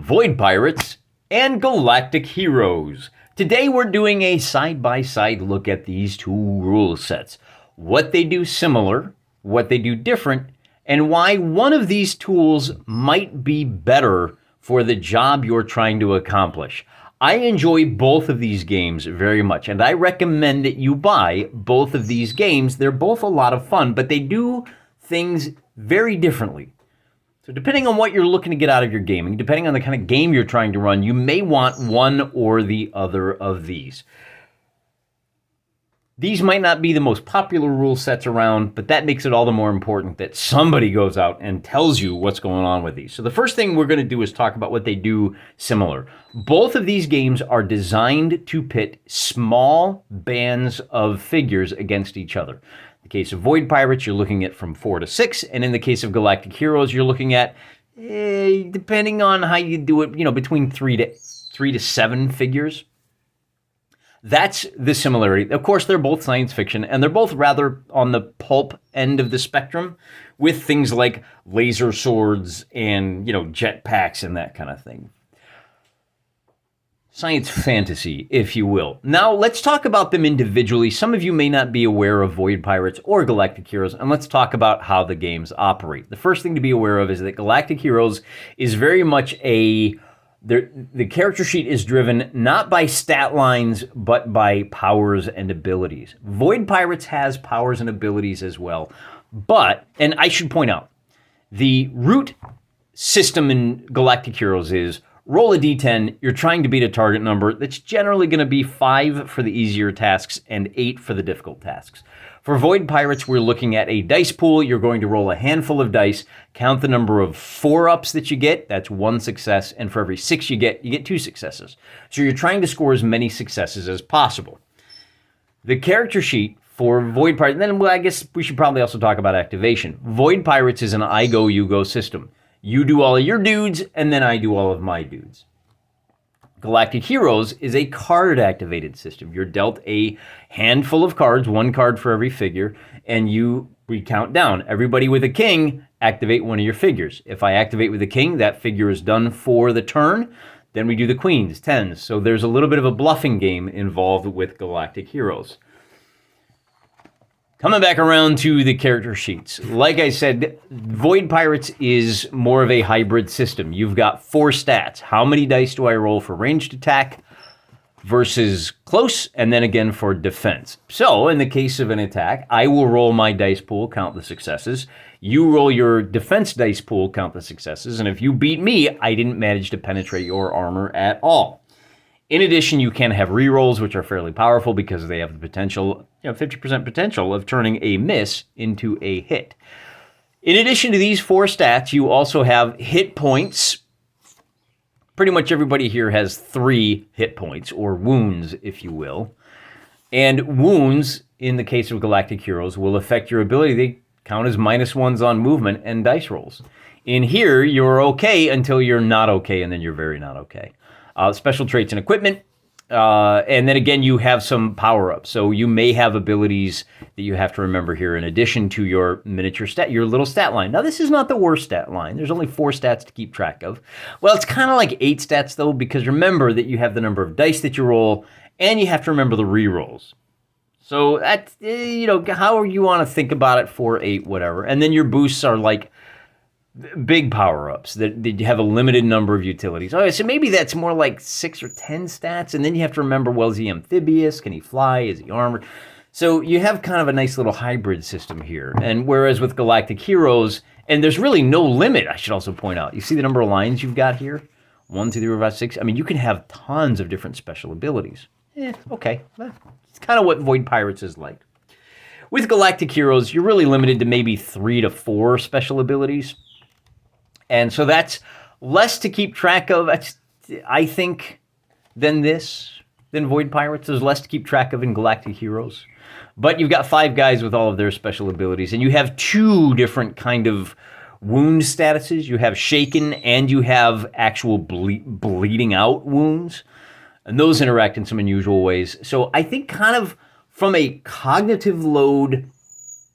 Void Pirates, and Galactic Heroes. Today we're doing a side-by-side look at these two rule sets. What they do similar, what they do different, and why one of these tools might be better for the job you're trying to accomplish. I enjoy both of these games very much, and I recommend that you buy both of these games. They're both a lot of fun, but they do things very differently. So depending on what you're looking to get out of your gaming, depending on the kind of game you're trying to run, you may want one or the other of these. These might not be the most popular rule sets around, but that makes it all the more important that somebody goes out and tells you what's going on with these. So the first thing we're going to do is talk about what they do similar. Both of these games are designed to pit small bands of figures against each other. In the case of Void Pirates, you're looking at from 4 to 6, and in the case of Galactic Heroes, you're looking at, depending on how you do it, between 3 to 7 figures. That's the similarity. Of course, they're both science fiction, and they're both rather on the pulp end of the spectrum with things like laser swords and, jetpacks and that kind of thing. Science fantasy, if you will. Now, let's talk about them individually. Some of you may not be aware of Void Pirates or Galactic Heroes, and let's talk about how the games operate. The first thing to be aware of is that Galactic Heroes is very much the character sheet is driven not by stat lines, but by powers and abilities. Void Pirates has powers and abilities as well. But, and I should point out, the root system in Galactic Heroes is roll a d10, you're trying to beat a target number that's generally going to be 5 for the easier tasks and 8 for the difficult tasks. For Void Pirates, we're looking at a dice pool. You're going to roll a handful of dice, count the number of 4-ups that you get, that's 1 success, and for every 6 you get 2 successes. So you're trying to score as many successes as possible. The character sheet for Void Pirates, and then I guess we should probably also talk about activation. Void Pirates is an I go, you go system. You do all of your dudes, and then I do all of my dudes. Galactic Heroes is a card-activated system. You're dealt a handful of cards, 1 card for every figure, and we count down. Everybody with a king, activate one of your figures. If I activate with a king, that figure is done for the turn. Then we do the queens, 10s. So there's a little bit of a bluffing game involved with Galactic Heroes. Coming back around to the character sheets. Like I said, Void Pirates is more of a hybrid system. You've got 4 stats. How many dice do I roll for ranged attack versus close, and then again for defense? So in the case of an attack, I will roll my dice pool, count the successes. You roll your defense dice pool, count the successes. And if you beat me, I didn't manage to penetrate your armor at all. In addition, you can have rerolls, which are fairly powerful because they have the potential, 50% potential of turning a miss into a hit. In addition to these 4 stats, you also have hit points. Pretty much everybody here has 3 hit points, or wounds, if you will. And wounds, in the case of Galactic Heroes, will affect your ability. They count as -1s on movement and dice rolls. In here, you're okay until you're not okay, and then you're very not okay. Special traits and equipment, and then again, you have some power-ups. So you may have abilities that you have to remember here in addition to your miniature stat, your little stat line. Now, this is not the worst stat line. There's only 4 stats to keep track of. Well, it's kind of like 8 stats, though, because remember that you have the number of dice that you roll, and you have to remember the re-rolls. So that's, how you want to think about it, 4, 8, whatever. And then your boosts are like big power-ups that you have a limited number of utilities. Okay, so maybe that's more like 6 or 10 stats, and then you have to remember, well, is he amphibious? Can he fly? Is he armored? So you have kind of a nice little hybrid system here. And whereas with Galactic Heroes, and there's really no limit, I should also point out. You see the number of lines you've got here? 1, 2, 3, 4, 5, 6. I mean, you can have tons of different special abilities. Okay. It's kind of what Void Pirates is like. With Galactic Heroes, you're really limited to maybe 3 to 4 special abilities. And so that's less to keep track of, I think, than Void Pirates. There's less to keep track of in Galactic Heroes. But you've got 5 guys with all of their special abilities, and you have 2 different kind of wound statuses. You have shaken, and you have actual bleeding out wounds. And those interact in some unusual ways. So I think kind of from a cognitive load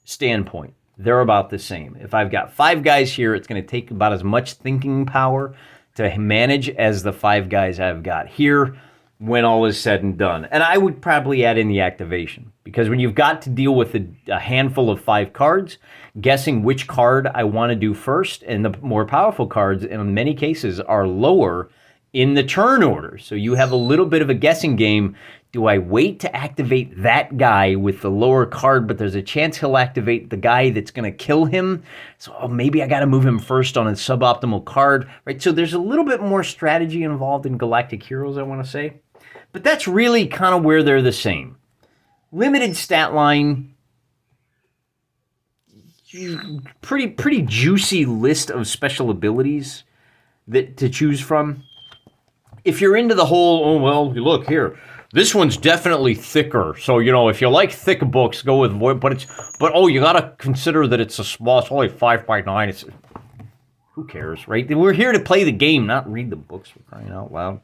standpoint, they're about the same. If I've got 5 guys here, it's going to take about as much thinking power to manage as the 5 guys I've got here when all is said and done. And I would probably add in the activation, because when you've got to deal with a handful of 5 cards, guessing which card I want to do first, and the more powerful cards in many cases are lower in the turn order. So you have a little bit of a guessing game. Do I wait to activate that guy with the lower card, but there's a chance he'll activate the guy that's going to kill him? So maybe I got to move him first on a suboptimal card, right? So there's a little bit more strategy involved in Galactic Heroes, I want to say. But that's really kind of where they're the same. Limited stat line, pretty juicy list of special abilities that to choose from. If you're into the whole, oh, well, look here, this one's definitely thicker. So, if you like thick books, go with Void. But you got to consider that it's a small, it's only 5x9. Who cares, right? We're here to play the game, not read the books, for crying out loud.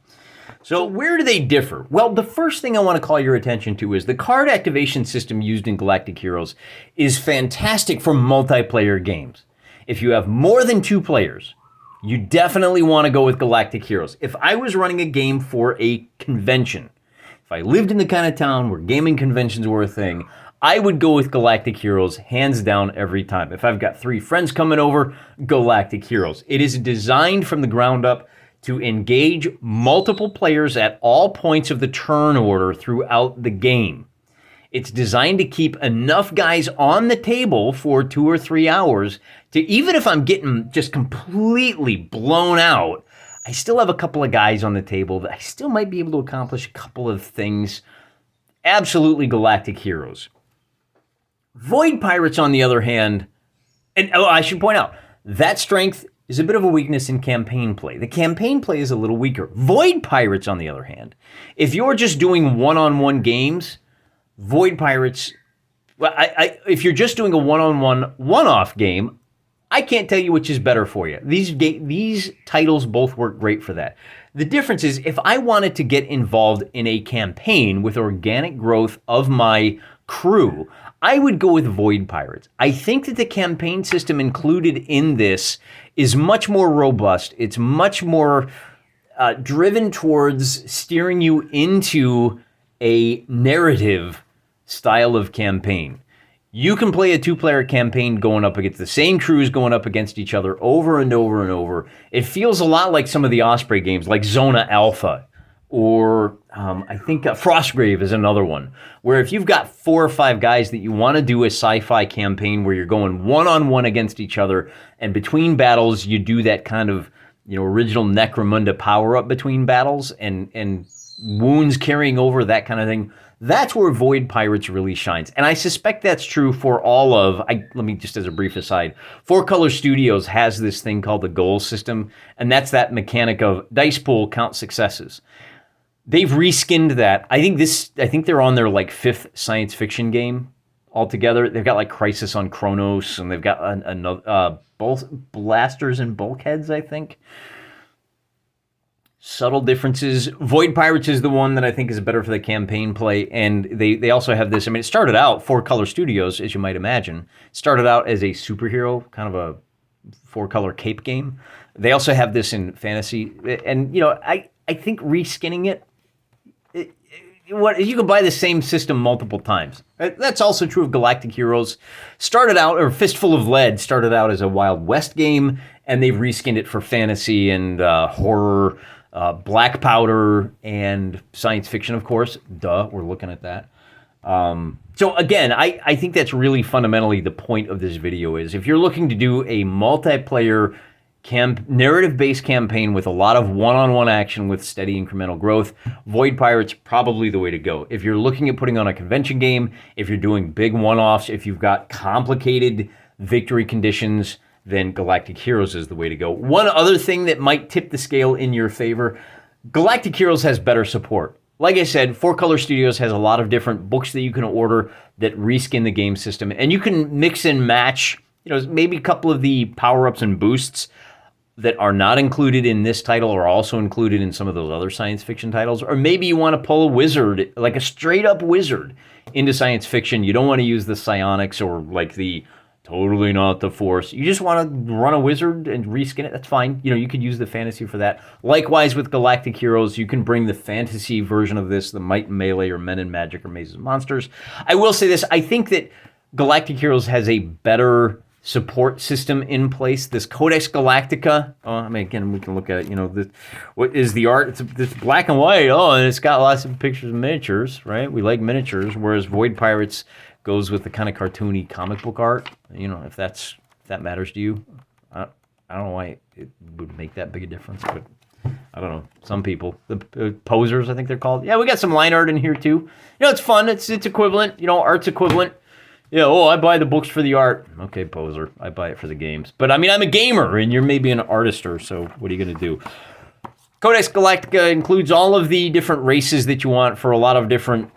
So where do they differ? Well, the first thing I want to call your attention to is the card activation system used in Galactic Heroes is fantastic for multiplayer games. If you have more than 2 players, you definitely want to go with Galactic Heroes. If I was running a game for a convention, if I lived in the kind of town where gaming conventions were a thing, I would go with Galactic Heroes hands down every time. If I've got 3 friends coming over, Galactic Heroes. It is designed from the ground up to engage multiple players at all points of the turn order throughout the game. It's designed to keep enough guys on the table for 2 or 3 hours to, even if I'm getting just completely blown out, I still have a couple of guys on the table that I still might be able to accomplish a couple of things. Absolutely Galactic Heroes. Void Pirates, on the other hand, and I should point out, that strength is a bit of a weakness in campaign play. The campaign play is a little weaker. Void Pirates, on the other hand, if you're just doing one-on-one games, Void Pirates, well, if you're just doing a one-on-one, one-off game, I can't tell you which is better for you. These titles both work great for that. The difference is, if I wanted to get involved in a campaign with organic growth of my crew, I would go with Void Pirates. I think that the campaign system included in this is much more robust. It's much more driven towards steering you into a narrative style of campaign. You can play a 2-player campaign going up against the same crews, going up against each other over and over and over. It feels a lot like some of the Osprey games, like Zona Alpha, or I think Frostgrave is another one, where if you've got 4 or 5 guys that you want to do a sci-fi campaign where you're going one-on-one against each other, and between battles you do that kind of original Necromunda power-up between battles and wounds carrying over, that kind of thing, that's where Void Pirates really shines. And I suspect that's true for all of, let me just as a brief aside, 4-Color Studios has this thing called the goal system, and that's that mechanic of dice pool, count successes. They've reskinned that. I think they're on their 5th science fiction game altogether. They've got Crisis on Kronos, and they've got another both blasters and bulkheads, I think. Subtle differences. Void Pirates is the one that I think is better for the campaign play, and they also have this. I mean, it started out, 4-Color Studios, as you might imagine, started out as a superhero, kind of a 4-color cape game. They also have this in fantasy, and I think reskinning it, you can buy the same system multiple times. That's also true of Galactic Heroes. Fistful of Lead started out as a Wild West game, and they've reskinned it for fantasy and horror, black powder, and science fiction, of course. Duh, we're looking at that. So again, I think that's really fundamentally the point of this video is, if you're looking to do a multiplayer narrative-based campaign with a lot of one-on-one action with steady incremental growth, Void Pirates probably the way to go. If you're looking at putting on a convention game, if you're doing big one-offs, if you've got complicated victory conditions, then Galactic Heroes is the way to go. One other thing that might tip the scale in your favor, Galactic Heroes has better support. Like I said, 4-Color Studios has a lot of different books that you can order that reskin the game system, and you can mix and match, maybe a couple of the power-ups and boosts that are not included in this title are also included in some of those other science fiction titles. Or maybe you want to pull a wizard, like a straight up wizard, into science fiction. You don't want to use the psionics or the Totally not the Force. You just want to run a wizard and reskin it, that's fine. You know, you could use the fantasy for that. Likewise with Galactic Heroes, you can bring the fantasy version of this, the Might and Melee or Men in Magic or Mazes and Monsters. I will say this, I think that Galactic Heroes has a better support system in place. This Codex Galactica, I mean, again, we can look at it, you know, what is the art? It's black and white, and it's got lots of pictures of miniatures, right? We like miniatures, whereas Void Pirates goes with the kind of cartoony comic book art. You know, if that matters to you, I don't know why it would make that big a difference, but I don't know. Some people, the posers, I think they're called. Yeah, we got some line art in here too. You know, it's fun. It's equivalent. You know, art's equivalent. Yeah, I buy the books for the art. Okay, poser. I buy it for the games. But I mean, I'm a gamer, and you're maybe an artister, so what are you going to do? Codex Galactica includes all of the different races that you want for a lot of different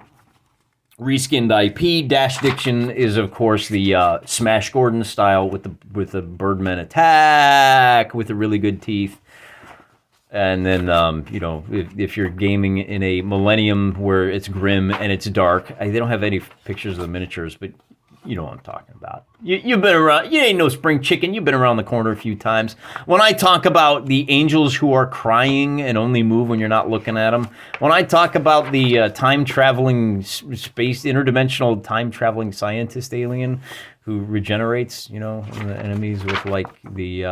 reskinned IP. Dash Diction is, of course, the Smash Gordon style with the Birdman attack with the really good teeth. And then, you know, if you're gaming in a Millennium where it's grim and it's dark, they don't have any pictures of the miniatures, but you know what I'm talking about. You've been around. You ain't no spring chicken. You've been around the corner a few times. When I talk about the angels who are crying and only move when you're not looking at them, when I talk about the time-traveling interdimensional time-traveling scientist alien who regenerates, you know, the enemies with like the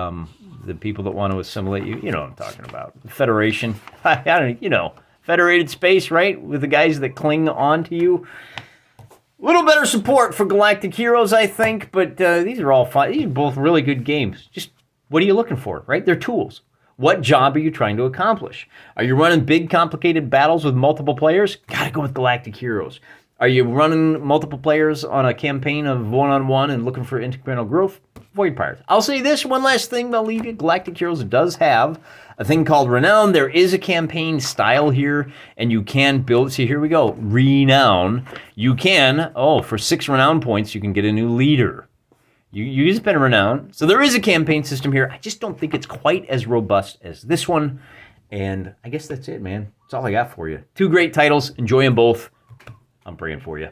people that want to assimilate you, you know what I'm talking about. Federation. I don't, you know, federated space, right? With the guys that cling on to you. Little better support for Galactic Heroes, I think, but these are all fun. These are both really good games. Just what are you looking for, right? They're tools. What job are you trying to accomplish? Are you running big, complicated battles with multiple players? Gotta go with Galactic Heroes. Are you running multiple players on a campaign of one-on-one and looking for incremental growth? Void Pirates. I'll say this one last thing I'll leave you. Galactic Heroes does have a thing called Renown. There is a campaign style here, and you can build. See, here we go. Renown. You can, for 6 Renown points, you can get a new leader. You spend Renown. So there is a campaign system here. I just don't think it's quite as robust as this one. And I guess that's it, man. That's all I got for you. 2 great titles. Enjoy them both. I'm praying for you.